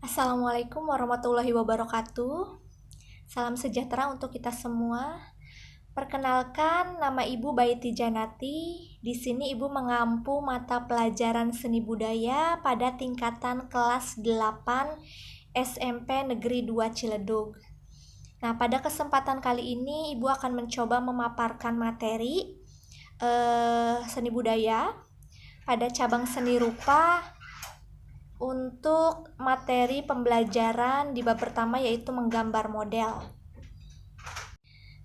Assalamualaikum warahmatullahi wabarakatuh. Salam sejahtera untuk kita semua. Perkenalkan, nama Ibu Baiti Janati. Di sini Ibu mengampu mata pelajaran seni budaya pada tingkatan kelas 8 SMP Negeri 2 Ciledug. Nah, pada kesempatan kali ini Ibu akan mencoba memaparkan materi seni budaya pada cabang seni rupa untuk materi pembelajaran di bab pertama, yaitu menggambar model.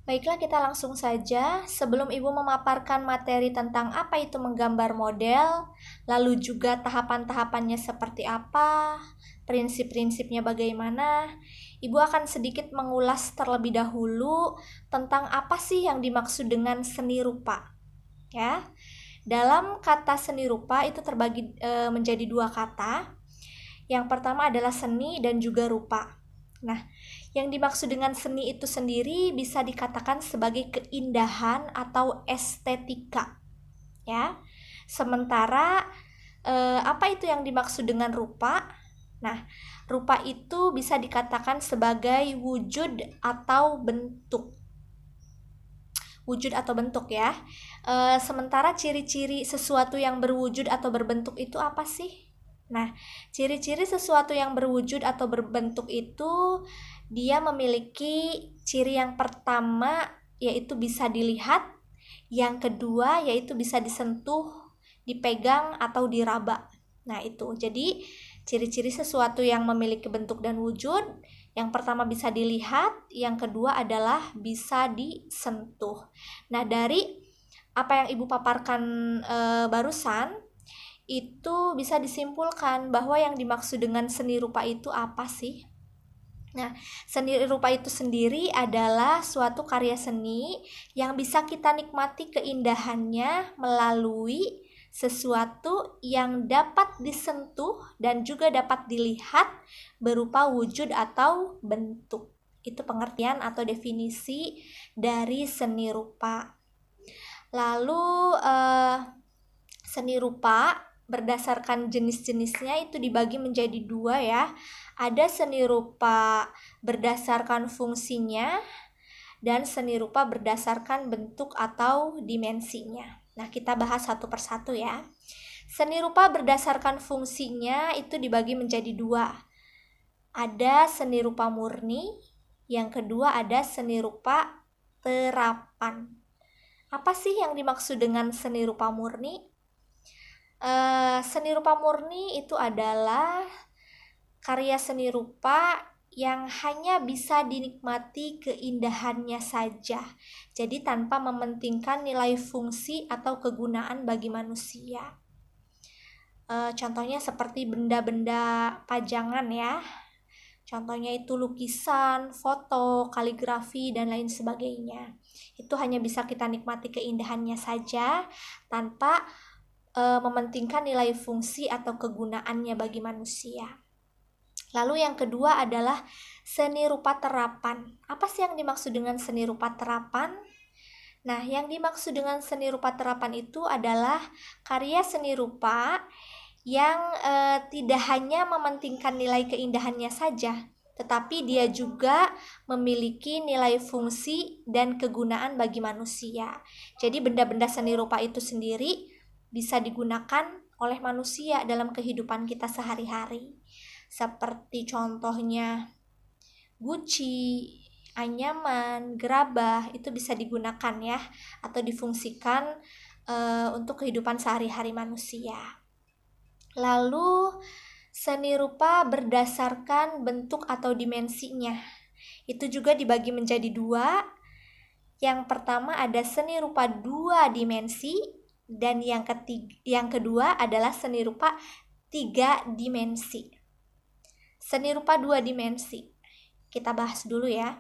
Baiklah, kita langsung saja. Sebelum Ibu memaparkan materi tentang apa itu menggambar model, lalu juga tahapan-tahapannya seperti apa, prinsip-prinsipnya bagaimana, Ibu akan sedikit mengulas terlebih dahulu tentang apa sih yang dimaksud dengan seni rupa. Ya, dalam kata seni rupa itu terbagi menjadi dua kata. Yang pertama adalah seni dan juga rupa. Nah, yang dimaksud dengan seni itu sendiri bisa dikatakan sebagai keindahan atau estetika. Ya. Sementara apa itu yang dimaksud dengan rupa? Nah, rupa itu bisa dikatakan sebagai wujud atau bentuk. Wujud atau bentuk ya. Sementara ciri-ciri sesuatu yang berwujud atau berbentuk itu apa sih? Nah, ciri-ciri sesuatu yang berwujud atau berbentuk itu dia memiliki ciri yang pertama yaitu bisa dilihat, yang kedua yaitu bisa disentuh, dipegang atau diraba. Nah, itu. Jadi, ciri-ciri sesuatu yang memiliki bentuk dan wujud, yang pertama bisa dilihat, yang kedua adalah bisa disentuh. Nah, dari apa yang Ibu paparkan barusan, itu bisa disimpulkan bahwa yang dimaksud dengan seni rupa itu apa sih? Nah, seni rupa itu sendiri adalah suatu karya seni yang bisa kita nikmati keindahannya melalui sesuatu yang dapat disentuh dan juga dapat dilihat berupa wujud atau bentuk. Itu pengertian atau definisi dari seni rupa. Lalu seni rupa berdasarkan jenis-jenisnya itu dibagi menjadi dua ya. Ada seni rupa berdasarkan fungsinya dan seni rupa berdasarkan bentuk atau dimensinya. Nah, kita bahas satu persatu ya. Seni rupa berdasarkan fungsinya itu dibagi menjadi dua. Ada seni rupa murni, yang kedua ada seni rupa terapan. Apa sih yang dimaksud dengan seni rupa murni? Seni rupa murni itu adalah karya seni rupa yang hanya bisa dinikmati keindahannya saja. Jadi tanpa mementingkan nilai fungsi atau kegunaan bagi manusia. Contohnya seperti benda-benda pajangan ya. Contohnya itu lukisan, foto, kaligrafi, dan lain sebagainya. Itu hanya bisa kita nikmati keindahannya saja tanpa mementingkan nilai fungsi atau kegunaannya bagi manusia. Lalu yang kedua adalah seni rupa terapan. Apa sih yang dimaksud dengan seni rupa terapan? Nah, yang dimaksud dengan seni rupa terapan itu adalah karya seni rupa yang tidak hanya mementingkan nilai keindahannya saja, tetapi dia juga memiliki nilai fungsi dan kegunaan bagi manusia. Jadi benda-benda seni rupa itu sendiri bisa digunakan oleh manusia dalam kehidupan kita sehari-hari. Seperti contohnya guci, anyaman, gerabah, itu bisa digunakan ya, atau difungsikan untuk kehidupan sehari-hari manusia. Lalu seni rupa berdasarkan bentuk atau dimensinya. Itu juga dibagi menjadi dua. Yang pertama ada seni rupa 2 dimensi dan yang kedua adalah seni rupa 3 dimensi. Seni rupa 2 dimensi. Kita bahas dulu ya.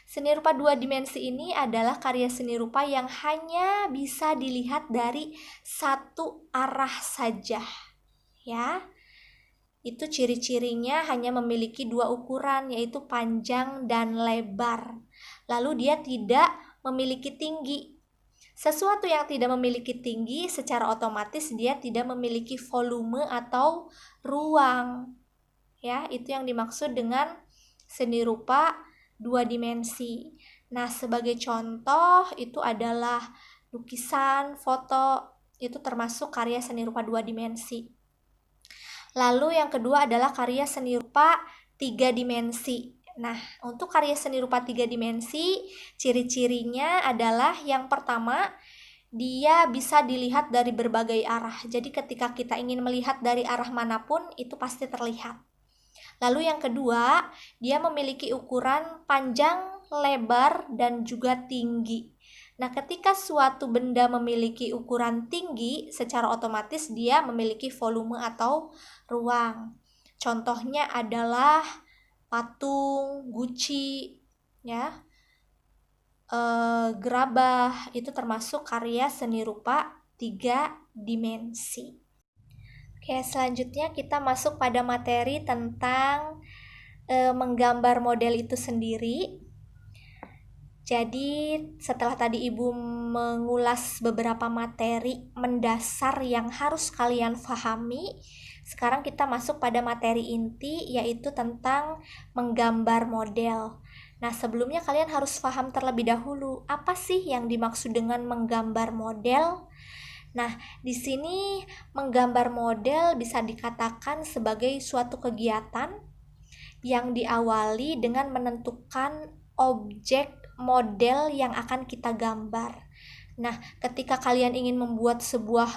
Seni rupa 2 dimensi ini adalah karya seni rupa yang hanya bisa dilihat dari satu arah saja. Ya. Itu ciri-cirinya hanya memiliki 2 ukuran, yaitu panjang dan lebar. Lalu dia tidak memiliki tinggi. Sesuatu yang tidak memiliki tinggi secara otomatis dia tidak memiliki volume atau ruang. ya. Itu yang dimaksud dengan seni rupa 2 dimensi. Nah, sebagai contoh itu adalah lukisan, foto, itu termasuk karya seni rupa 2 dimensi. Lalu yang kedua adalah karya seni rupa 3 dimensi. Nah, untuk karya seni rupa 3 dimensi, ciri-cirinya adalah yang pertama, dia bisa dilihat dari berbagai arah. Jadi ketika kita ingin melihat dari arah manapun, itu pasti terlihat. Lalu yang kedua, dia memiliki ukuran panjang, lebar, dan juga tinggi. Nah, ketika suatu benda memiliki ukuran tinggi, secara otomatis dia memiliki volume atau ruang. Contohnya adalah patung, guci, ya, gerabah, itu termasuk karya seni rupa 3 dimensi. Oke, selanjutnya kita masuk pada materi tentang menggambar model itu sendiri. Jadi setelah tadi Ibu mengulas beberapa materi mendasar yang harus kalian pahami, sekarang kita masuk pada materi inti, yaitu tentang menggambar model. Nah, sebelumnya kalian harus paham terlebih dahulu, apa sih yang dimaksud dengan menggambar model? Nah, di sini menggambar model bisa dikatakan sebagai suatu kegiatan yang diawali dengan menentukan objek model yang akan kita gambar. Nah, ketika kalian ingin membuat sebuah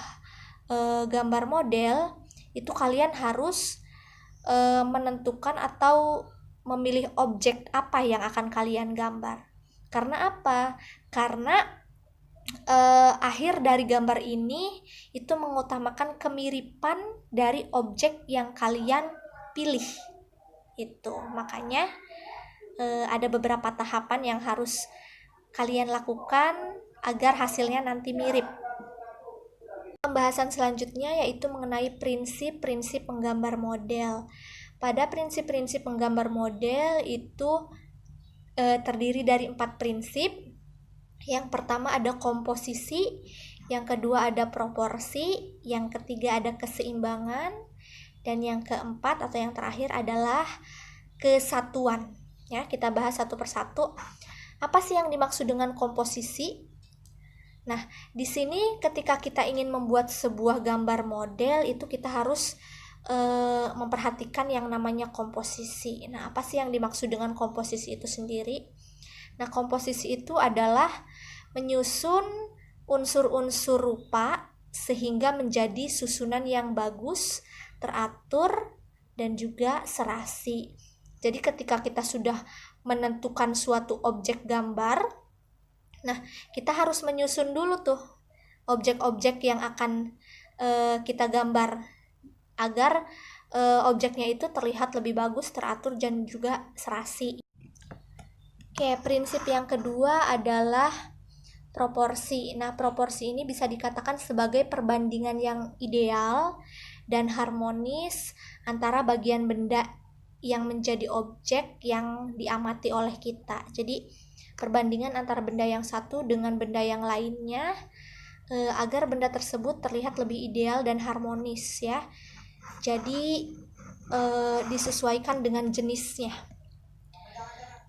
gambar model, itu kalian harus menentukan atau memilih objek apa yang akan kalian gambar. Karena apa? Karena akhir dari gambar ini itu mengutamakan kemiripan dari objek yang kalian pilih. Itu makanya ada beberapa tahapan yang harus kalian lakukan agar hasilnya nanti mirip. Pembahasan selanjutnya yaitu mengenai prinsip-prinsip menggambar model. Pada prinsip-prinsip menggambar model itu terdiri dari 4 prinsip. Yang pertama ada komposisi, yang kedua ada proporsi, yang ketiga ada keseimbangan, dan yang keempat atau yang terakhir adalah kesatuan. Ya, kita bahas satu persatu. Apa sih yang dimaksud dengan komposisi? Nah, di sini ketika kita ingin membuat sebuah gambar model, itu kita harus memperhatikan yang namanya komposisi. Nah, apa sih yang dimaksud dengan komposisi itu sendiri? Nah, komposisi itu adalah menyusun unsur-unsur rupa sehingga menjadi susunan yang bagus, teratur, dan juga serasi. Jadi ketika kita sudah menentukan suatu objek gambar, nah kita harus menyusun dulu tuh objek-objek yang akan kita gambar agar objeknya itu terlihat lebih bagus, teratur, dan juga serasi. Oke, prinsip yang kedua adalah proporsi. Nah, proporsi ini bisa dikatakan sebagai perbandingan yang ideal dan harmonis antara bagian benda yang menjadi objek yang diamati oleh kita. Jadi, perbandingan antara benda yang satu dengan benda yang lainnya agar benda tersebut terlihat lebih ideal dan harmonis ya. Jadi, disesuaikan dengan jenisnya.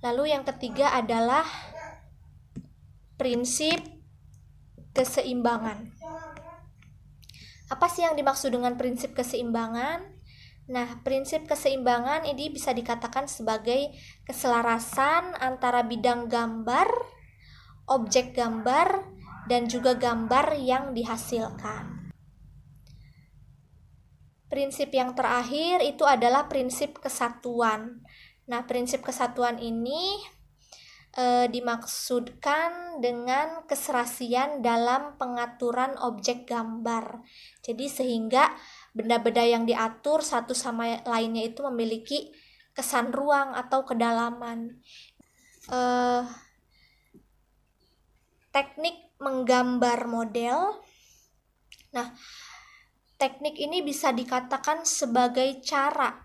Lalu yang ketiga adalah prinsip keseimbangan. Apa sih yang dimaksud dengan prinsip keseimbangan? Nah, prinsip keseimbangan ini bisa dikatakan sebagai keselarasan antara bidang gambar, objek gambar, dan juga gambar yang dihasilkan. Prinsip yang terakhir itu adalah prinsip kesatuan. Nah, prinsip kesatuan ini dimaksudkan dengan keserasian dalam pengaturan objek gambar. Jadi sehingga benda-benda yang diatur satu sama lainnya itu memiliki kesan ruang atau kedalaman. Teknik menggambar model. Nah, teknik ini bisa dikatakan sebagai cara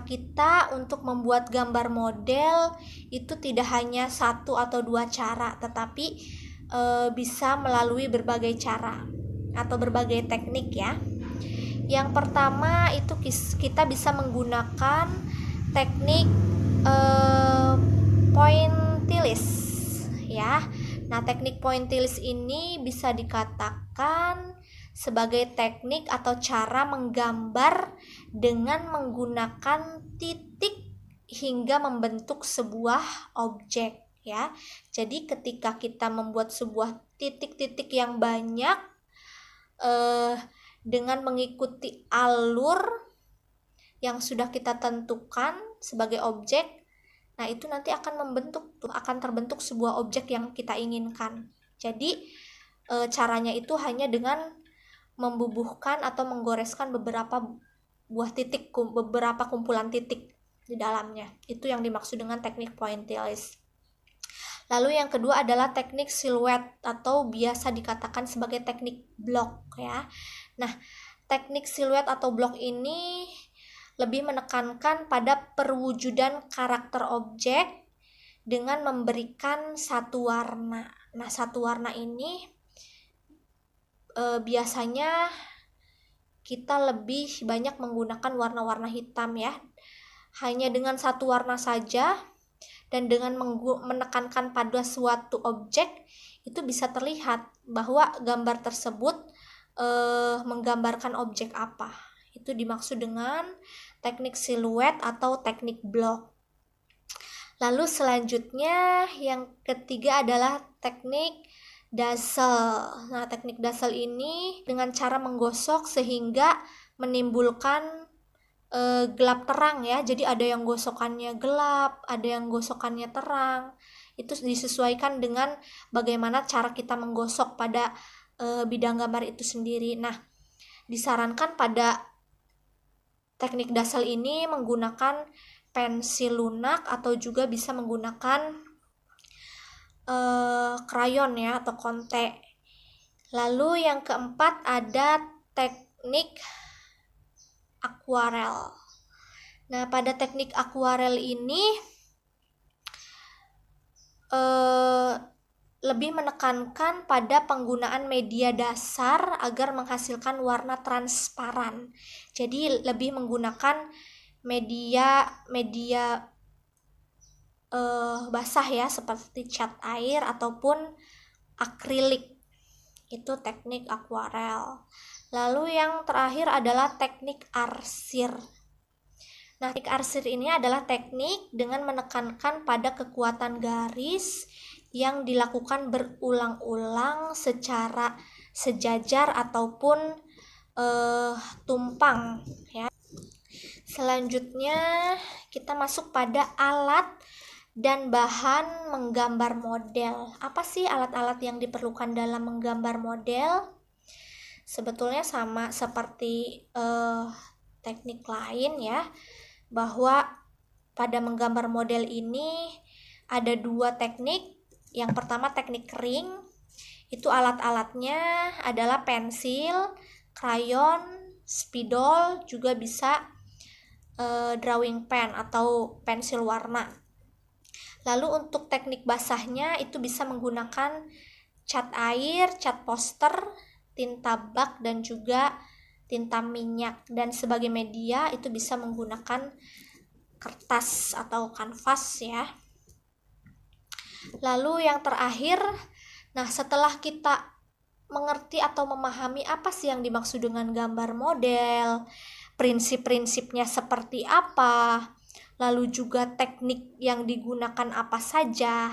kita untuk membuat gambar model itu tidak hanya satu atau dua cara, tetapi bisa melalui berbagai cara atau berbagai teknik ya. Yang pertama itu kita bisa menggunakan teknik pointillist ya. Nah, teknik pointillist ini bisa dikatakan sebagai teknik atau cara menggambar dengan menggunakan titik hingga membentuk sebuah objek ya. Jadi ketika kita membuat sebuah titik-titik yang banyak dengan mengikuti alur yang sudah kita tentukan sebagai objek, nah itu nanti akan terbentuk sebuah objek yang kita inginkan. Jadi caranya itu hanya dengan membubuhkan atau menggoreskan beberapa buah titik, beberapa kumpulan titik di dalamnya. Itu yang dimaksud dengan teknik pointillist. Lalu yang kedua adalah teknik siluet atau biasa dikatakan sebagai teknik blok ya. Nah, teknik siluet atau blok ini lebih menekankan pada perwujudan karakter objek dengan memberikan satu warna. Nah, satu warna ini biasanya kita lebih banyak menggunakan warna-warna hitam ya. Hanya dengan satu warna saja dan dengan menekankan pada suatu objek itu bisa terlihat bahwa gambar tersebut menggambarkan objek apa. Itu dimaksud dengan teknik siluet atau teknik blok. Lalu selanjutnya yang ketiga adalah teknik dazzle. Nah, teknik dazzle ini dengan cara menggosok sehingga menimbulkan gelap terang ya. Jadi ada yang gosokannya gelap, ada yang gosokannya terang. Itu disesuaikan dengan bagaimana cara kita menggosok pada bidang gambar itu sendiri. Nah, disarankan pada teknik dazzle ini menggunakan pensil lunak atau juga bisa menggunakan krayon ya atau konte. Lalu yang keempat ada teknik akuarel. Nah, pada teknik akuarel ini lebih menekankan pada penggunaan media dasar agar menghasilkan warna transparan. Jadi lebih menggunakan media basah ya, seperti cat air ataupun akrilik. Itu teknik akuarel. Lalu yang terakhir adalah teknik arsir. Nah, teknik arsir ini adalah teknik dengan menekankan pada kekuatan garis yang dilakukan berulang-ulang secara sejajar ataupun tumpang ya. Selanjutnya kita masuk pada alat dan bahan menggambar model. Apa sih alat-alat yang diperlukan dalam menggambar model? Sebetulnya sama seperti teknik lain ya, bahwa pada menggambar model ini ada dua teknik. Yang pertama teknik kering, itu alat-alatnya adalah pensil, krayon, spidol, juga bisa drawing pen atau pensil warna. Lalu untuk teknik basahnya itu bisa menggunakan cat air, cat poster, tinta bak, dan juga tinta minyak. Dan sebagai media itu bisa menggunakan kertas atau kanvas ya. Lalu yang terakhir, nah setelah kita mengerti atau memahami apa sih yang dimaksud dengan gambar model, prinsip-prinsipnya seperti apa, lalu juga teknik yang digunakan apa saja,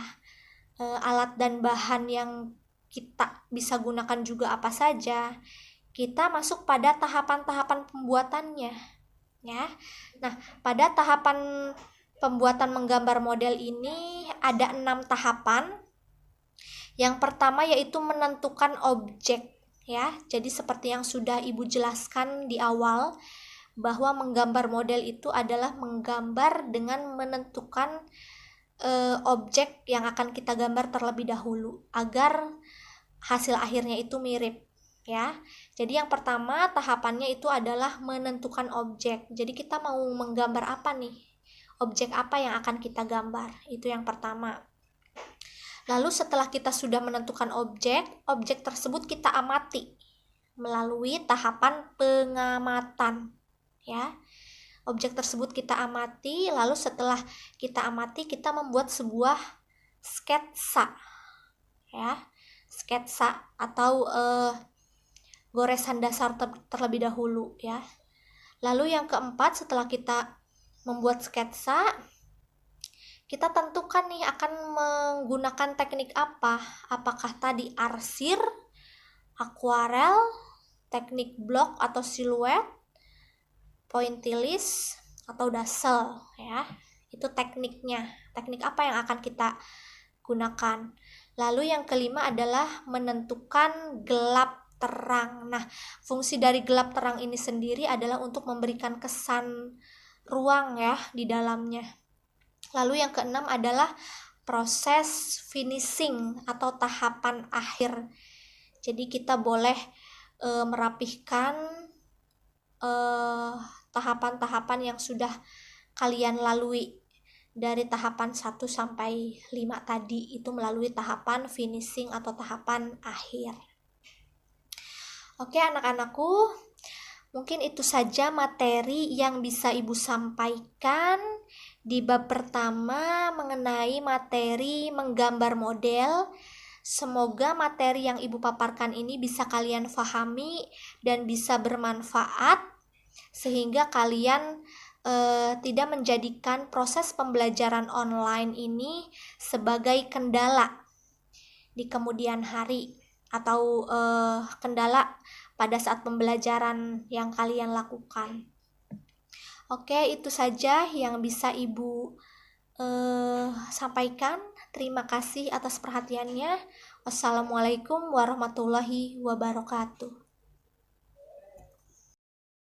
alat dan bahan yang kita bisa gunakan juga apa saja, kita masuk pada tahapan-tahapan pembuatannya ya. Nah, pada tahapan pembuatan menggambar model ini ada 6 tahapan. Yang pertama yaitu menentukan objek ya. Jadi seperti yang sudah Ibu jelaskan di awal, bahwa menggambar model itu adalah menggambar dengan menentukan objek yang akan kita gambar terlebih dahulu agar hasil akhirnya itu mirip ya. Jadi yang pertama tahapannya itu adalah menentukan objek. Jadi kita mau menggambar apa nih? Objek apa yang akan kita gambar? Itu yang pertama. Lalu setelah kita sudah menentukan objek tersebut kita amati. melalui tahapan pengamatan, ya. Objek tersebut kita amati, lalu setelah kita amati kita membuat sebuah sketsa, ya. Sketsa atau goresan dasar terlebih dahulu, ya. Lalu yang keempat, setelah kita membuat sketsa, kita tentukan nih akan menggunakan teknik apa. Apakah tadi arsir, akuarel, teknik blok atau siluet, pointillis, atau dazzle, ya. Itu tekniknya. Teknik apa yang akan kita gunakan. Lalu yang kelima adalah menentukan gelap terang. Nah, fungsi dari gelap terang ini sendiri adalah untuk memberikan kesan ruang, ya, di dalamnya. Lalu yang keenam adalah proses finishing atau tahapan akhir. Jadi kita boleh merapihkan tahapan-tahapan yang sudah kalian lalui dari tahapan 1 sampai 5 tadi, itu melalui tahapan finishing atau tahapan akhir. Oke anak-anakku, mungkin itu saja materi yang bisa Ibu sampaikan di bab pertama mengenai materi menggambar model. Semoga materi yang Ibu paparkan ini bisa kalian pahami dan bisa bermanfaat, sehingga kalian tidak menjadikan proses pembelajaran online ini sebagai kendala di kemudian hari atau kendala pada saat pembelajaran yang kalian lakukan. Oke, itu saja yang bisa Ibu sampaikan. Terima kasih atas perhatiannya. Wassalamualaikum warahmatullahi wabarakatuh.